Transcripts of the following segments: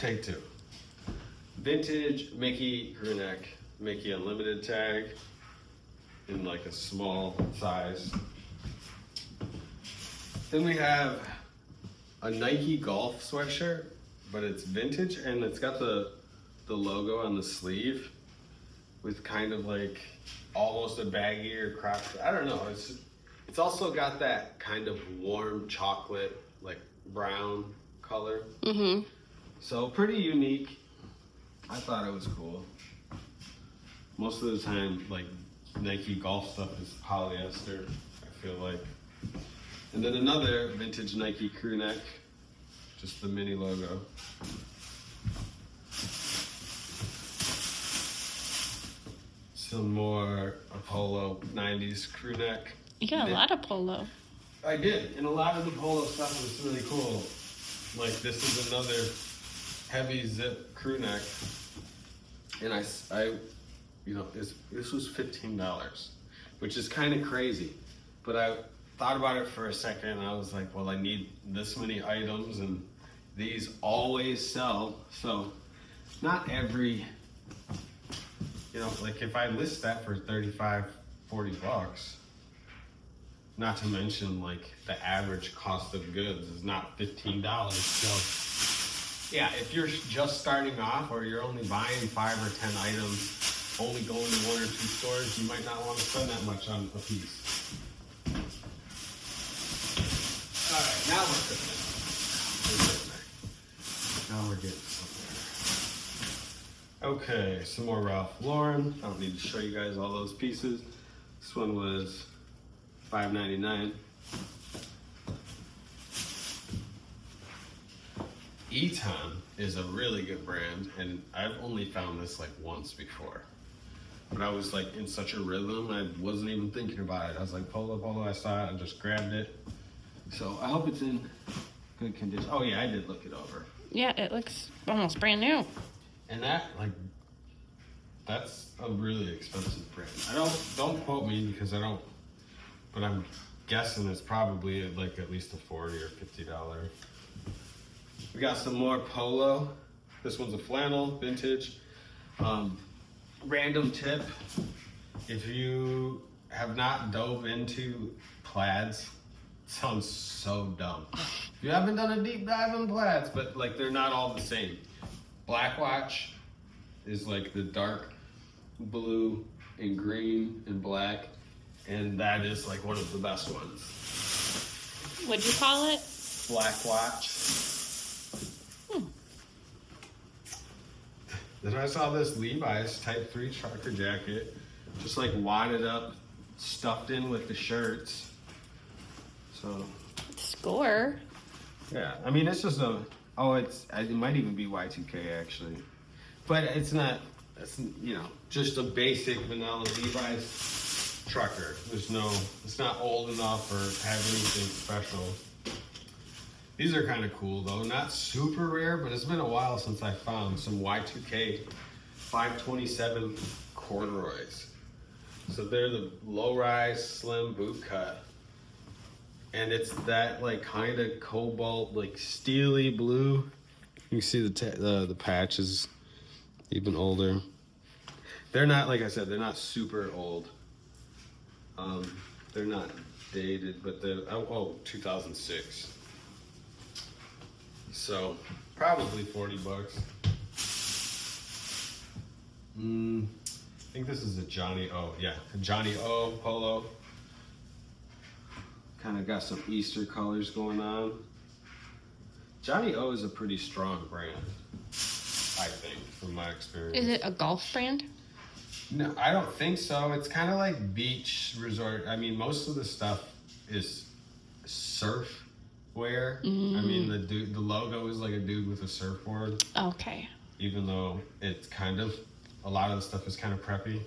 take two. Vintage Mickey crew neck, Mickey Unlimited tag in like a small size. Then we have a Nike golf sweatshirt, but it's vintage and it's got the logo on the sleeve with kind of like almost a baggier crop. I don't know. It's also got that kind of warm chocolate, like brown color. Mm-hmm. So pretty unique. I thought it was cool. Most of the time, like Nike golf stuff is polyester, I feel like. And then another vintage Nike crew neck, just the mini logo. Some more Polo 90s crew neck. You got a lot of Polo. I did, and a lot of the Polo stuff was really cool. Like this is another heavy zip crew neck, and I you know, this was $15, which is kind of crazy. But I thought about it for a second, and I was like, well, I need this many items, and these always sell. So not every, you know, like if I list that for $35, $40, not to mention like the average cost of goods is not $15. So yeah, if you're just starting off or you're only buying 5 or 10 items, only going to 1 or 2 stores, you might not want to spend that much on a piece. All right, now we're cooking. Now we're getting somewhere. Okay, some more Ralph Lauren. I don't need to show you guys all those pieces. This one was $5.99. Eton is a really good brand, and I've only found this like once before. But I was like in such a rhythm, I wasn't even thinking about it. I was like, Polo, I saw it, I just grabbed it. So I hope it's in good condition. Oh yeah, I did look it over. Yeah, it looks almost brand new. And that, like, that's a really expensive brand. Don't quote me because I don't, but I'm guessing it's probably like at least a $40 or $50. We got some more Polo. This one's a flannel, vintage. Random tip, if you have not dove into plaids, sounds so dumb. If you haven't done a deep dive in plaids, but like they're not all the same. Black Watch is like the dark blue and green and black, and that is like one of the best ones. What'd you call it? Black Watch. Then I saw this Levi's Type 3 trucker jacket, just like wadded up, stuffed in with the shirts. So. Score. Yeah, I mean, it's just a, it might even be Y2K actually. But it's not, you know, just a basic vanilla Levi's trucker. It's not old enough or have anything special. These are kind of cool though, not super rare, but it's been a while since I found some Y2K 527 corduroys. So they're the low-rise slim boot cut. And it's that like kind of cobalt, like steely blue. You can see the patch is even older. They're not, like I said, they're not super old. They're not dated, but they're, 2006. So probably $40. I think this is a Johnny O. Yeah, a Johnny O polo. Kind of got some Easter colors going on. Johnny O is a pretty strong brand, I think, from my experience. Is it a golf brand? No, I don't think so. It's kind of like beach resort. I mean, most of the stuff is surf wear. I mean, the logo is like a dude with a surfboard. Okay. Even though it's kind of, a lot of the stuff is kind of preppy.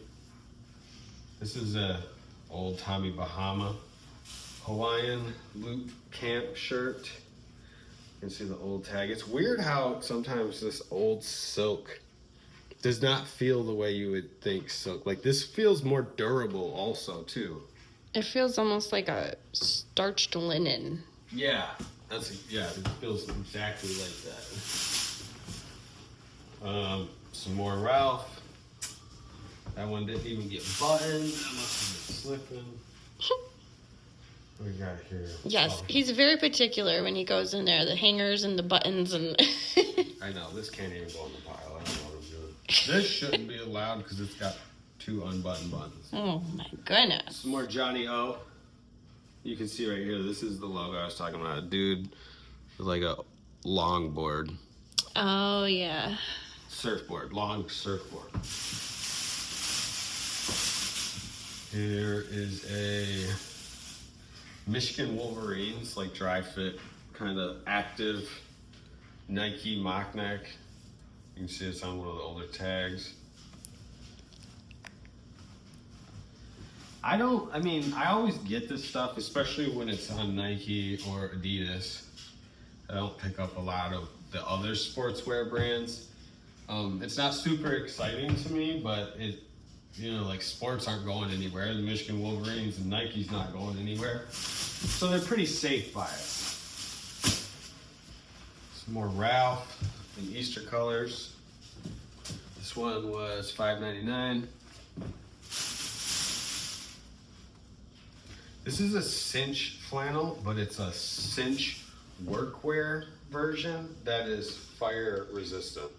This is a old Tommy Bahama Hawaiian loop camp shirt. You can see the old tag. It's weird how sometimes this old silk does not feel the way you would think silk. Like this feels more durable also too. It feels almost like a starched linen. Yeah, it feels exactly like that. Some more Ralph. That one didn't even get buttoned. That must have been slipping. What we got here? Yes, Oh, he's very particular when he goes in there. The hangers and the buttons and. I know, this can't even go in the pile. I don't know what I'm doing. This shouldn't be allowed because it's got 2 unbuttoned buttons. Oh my goodness. Some more Johnny O. You can see right here, this is the logo I was talking about. A dude with like a longboard. Oh yeah. Surfboard, long surfboard. Here is a Michigan Wolverines, like dry fit, kind of active Nike mock neck. You can see it's on one of the older tags. I always get this stuff, especially when it's on Nike or Adidas. I don't pick up a lot of the other sportswear brands. It's not super exciting to me, but like sports aren't going anywhere. The Michigan Wolverines and Nike's not going anywhere. So they're pretty safe by us. Some more Ralph in Easter colors. This one was $5.99. This is a cinch flannel, but it's a cinch workwear version that is fire resistant.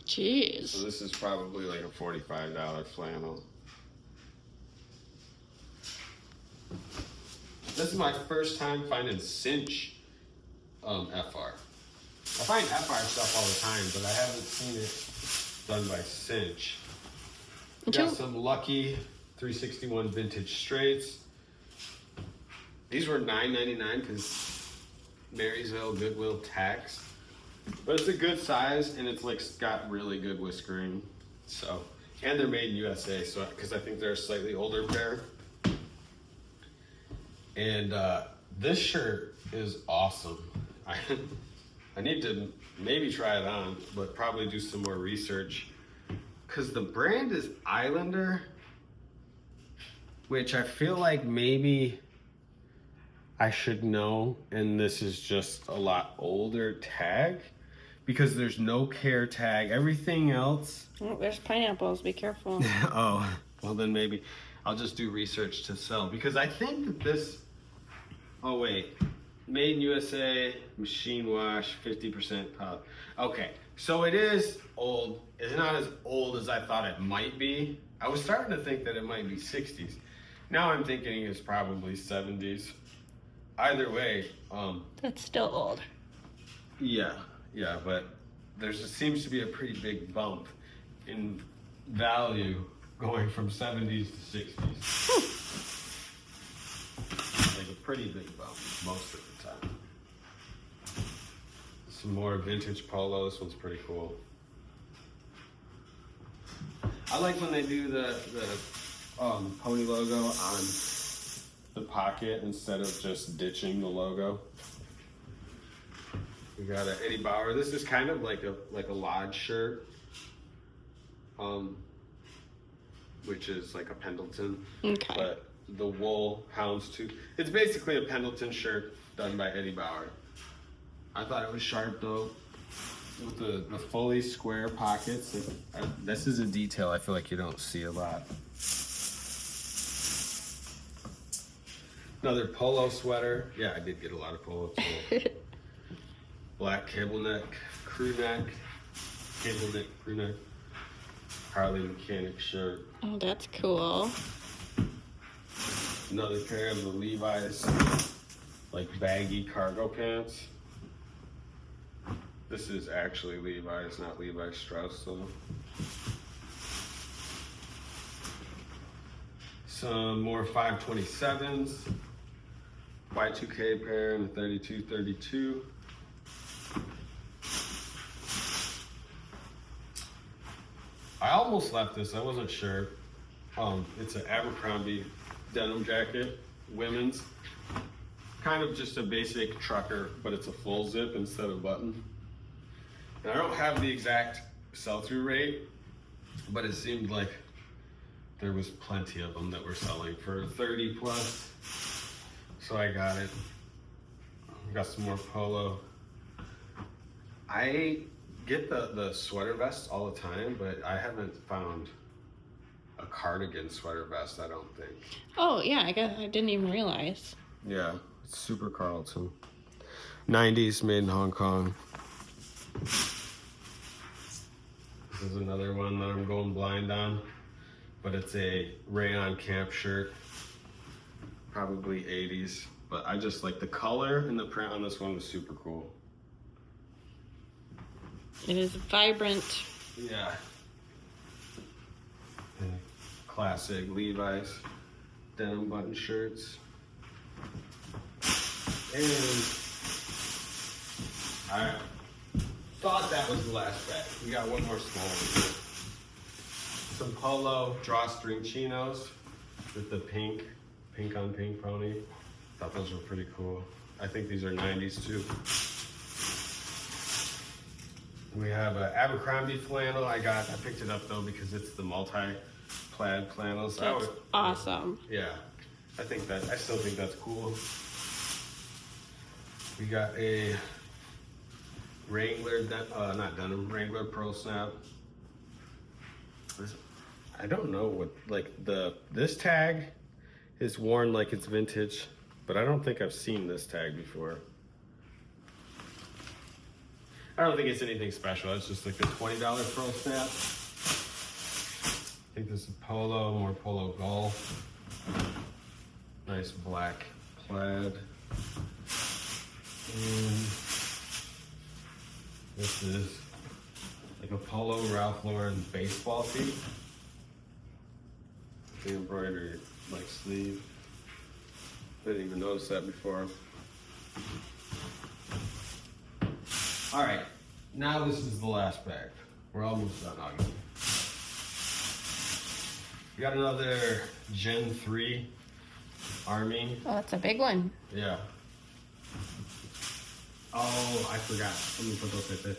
Jeez. So this is probably like a $45 flannel. This is my first time finding cinch FR. I find FR stuff all the time, but I haven't seen it done by cinch. Got some Lucky 361 vintage straights. These were $9.99 because Marysville Goodwill tax. But it's a good size and it's like got really good whiskering. So, and they're made in USA, so because I think they're a slightly older pair. And this shirt is awesome. I need to maybe try it on, but probably do some more research. Because the brand is Islander, which I feel like maybe I should know, and this is just a lot older tag because there's no care tag. Everything else. Oh, there's pineapples. Be careful. Oh, well then maybe I'll just do research to sell because I think that this. Oh wait, made in USA, machine wash, 50% powder. Okay, so it is old. It's not as old as I thought it might be. I was starting to think that it might be 60s. Now I'm thinking it's probably 70s. Either way, That's still old. yeah, but seems to be a pretty big bump in value going from 70s to 60s. Like a pretty big bump most of the time. Some more vintage polo. This one's pretty cool. I like when they do the pony logo on the pocket instead of just ditching the logo. We got an Eddie Bauer. This is kind of like a lodge shirt, which is like a Pendleton. Okay. But the wool houndstooth. It's basically a Pendleton shirt done by Eddie Bauer. I thought it was sharp though, with the fully square pockets. This is a detail I feel like you don't see a lot. Another polo sweater. Yeah, I did get a lot of polo too. Black cable neck, crew neck, Harley mechanic shirt. Oh, that's cool. Another pair of the Levi's, like baggy cargo pants. This is actually Levi's, not Levi Strauss though. Some more 527s. Y2K pair and a 3232. I almost left this, I wasn't sure. It's an Abercrombie denim jacket, women's. Kind of just a basic trucker, but it's a full zip instead of button. And I don't have the exact sell-through rate, but it seemed like there was plenty of them that were selling for 30 plus. So I got it. Got some more polo. I get the sweater vests all the time, but I haven't found a cardigan sweater vest, I don't think. Oh, yeah, I guess I didn't even realize. Yeah, it's super Carlton. 90s, made in Hong Kong. This is another one that I'm going blind on, but it's a rayon camp shirt. Probably 80s, but I just like the color and the print on this one was super cool. It is vibrant. Yeah. And classic Levi's denim button shirts. And I thought that was the last bag. We got one more small one here. Some polo drawstring chinos with the pink on pink pony. Thought those were pretty cool. I think these are 90s too. We have an Abercrombie flannel. I picked it up though because it's the multi-plaid flannels. That's awesome. Yeah, I still think that's cool. We got a Wrangler, not denim, Wrangler Pro Snap. I don't know what, like this tag is worn like it's vintage, but I don't think I've seen this tag before. I don't think it's anything special. It's just like a $20 Pro Snap. I think this is polo, more polo golf. Nice black plaid. And this is like a polo Ralph Lauren baseball tee. The embroidery like sleeve. Didn't even notice that before. All right, now this is the last bag. We're almost done, August. We got another Gen 3 Army. Oh, that's a big one. Yeah. Oh, I forgot. Let me put those right there.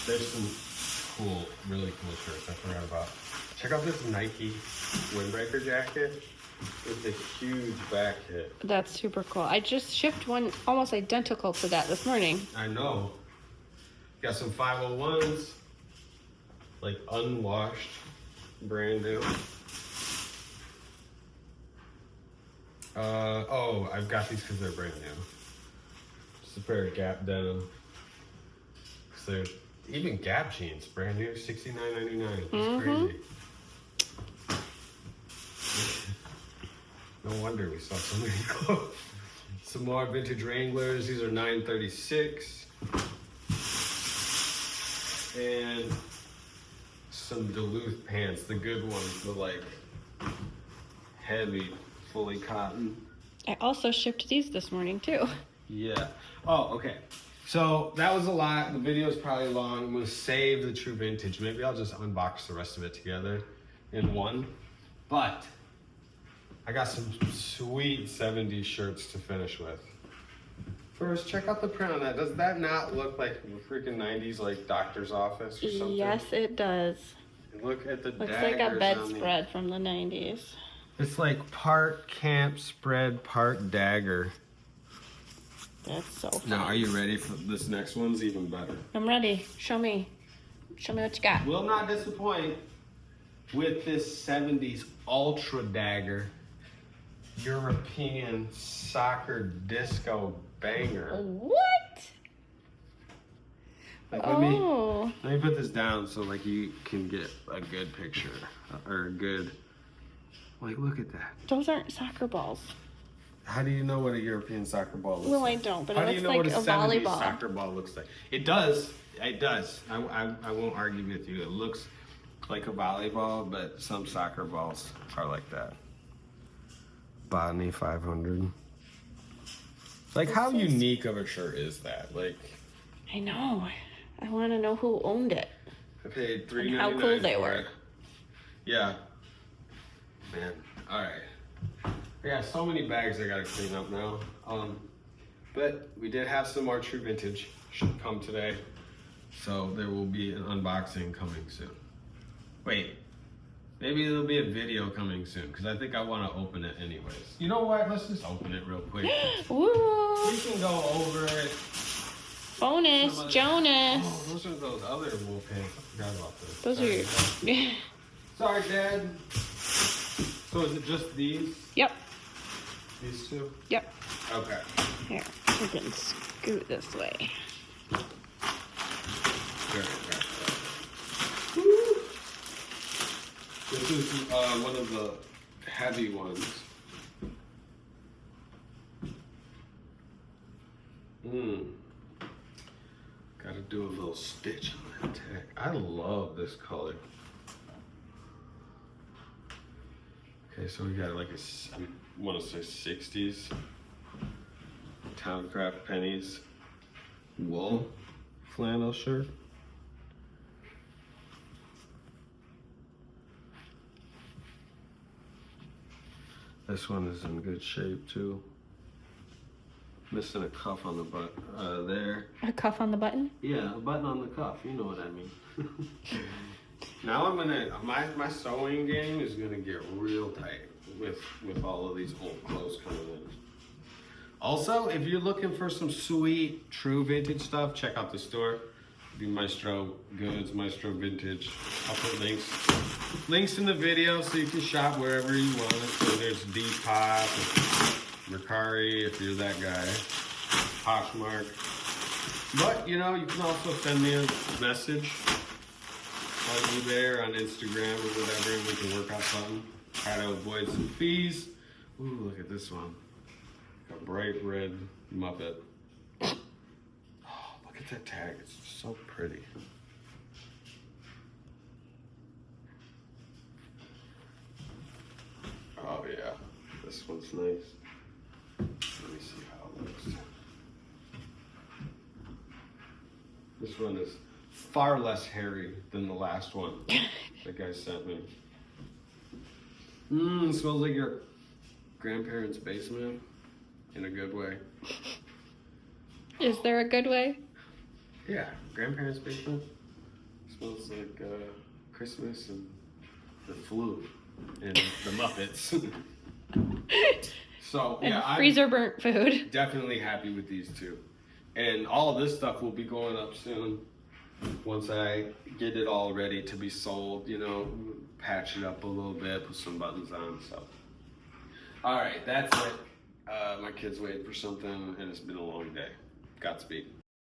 There's some cool, really cool shirts I forgot about. Check out this Nike windbreaker jacket with a huge back hit. That's super cool. I just shipped one almost identical to that this morning. I know. Got some 501s, like unwashed, brand new. Oh, I've got these because they're brand new. Just a pair of Gap denim. So they're even Gap jeans, brand new, $69.99. It's crazy. No wonder we saw so many clothes. Some more vintage Wranglers. These are $9.36. And some Duluth pants, the good ones, the like heavy, fully cotton. I also shipped these this morning too. Yeah. Oh, okay. So that was a lot. The video is probably long. I'm gonna save the true vintage. Maybe I'll just unbox the rest of it together in one. But I got some sweet 70s shirts to finish with. First, check out the print on that. Does that not look like a freaking 90s like doctor's office or something? Yes, it does. And look at the Looks daggers like a on bedspread from the 90s. It's like part camp spread, part dagger. That's so fun. Now, are you ready for this next one's even better? I'm ready. Show me. Show me what you got. Will not disappoint with this 70s ultra dagger European soccer disco banger. What? Like, let me put this down so like you can get a good picture or a good, like, look at that. Those aren't soccer balls. How do you know what a European soccer ball looks Well, like? I don't, but How it do you looks know like what a 70s volleyball. soccer ball looks like? It does. It does. I won't argue with you. It looks like a volleyball, but some soccer balls are like that. Botany 500. Like, how unique of a shirt is that? Like, I know. I want to know who owned it. I paid $3.99 And how cool they for were. it. Yeah. Man. All right. I got so many bags I gotta clean up now. But we did have some more true vintage should come today. So there will be an unboxing coming soon. Wait. Maybe there'll be a video coming soon because I think I want to open it anyways. You know what? Let's just open it real quick. Woo! We can go over it Bonus, Some other- Jonas. Oh, those are those other wool pants. I forgot about those. Those Sorry, are your. Dad. Sorry, Dad. So is it just these? Yep. These two? Yep. Okay. Here, we can scoot this way. Very nice. This is one of the heavy ones. Gotta do a little stitch on that tag. I love this color. Okay, so we got like I want to say 60s Towncraft Pennies wool flannel shirt. This one is in good shape too. Missing a cuff on the butt there. A cuff on the button? Yeah, a button on the cuff. You know what I mean. Now I'm gonna my sewing game is gonna get real tight with all of these old clothes coming in. Also, if you're looking for some sweet, true vintage stuff, check out the store. Be Maestro Goods, Maestro Vintage. I'll put links in the video so you can shop wherever you want. So there's Depop, Mercari if you're that guy, Poshmark. But you know, you can also send me a message on eBay or on Instagram or whatever, and we can work out something. Try to avoid some fees. Ooh, look at this one. A bright red Muppet. Look at that tag, it's so pretty. Oh yeah, this one's nice. Let me see how it looks. This one is far less hairy than the last one the guy sent me. It smells like your grandparents' basement in a good way. Is there a good way? Yeah, grandparents' basement smells like Christmas and the flu and the Muppets. So yeah, And freezer burnt food. I'm definitely happy with these two, and all of this stuff will be going up soon once I get it all ready to be sold. You know, patch it up a little bit, put some buttons on. So, all right, that's it. My kid's waiting for something, and it's been a long day. Godspeed.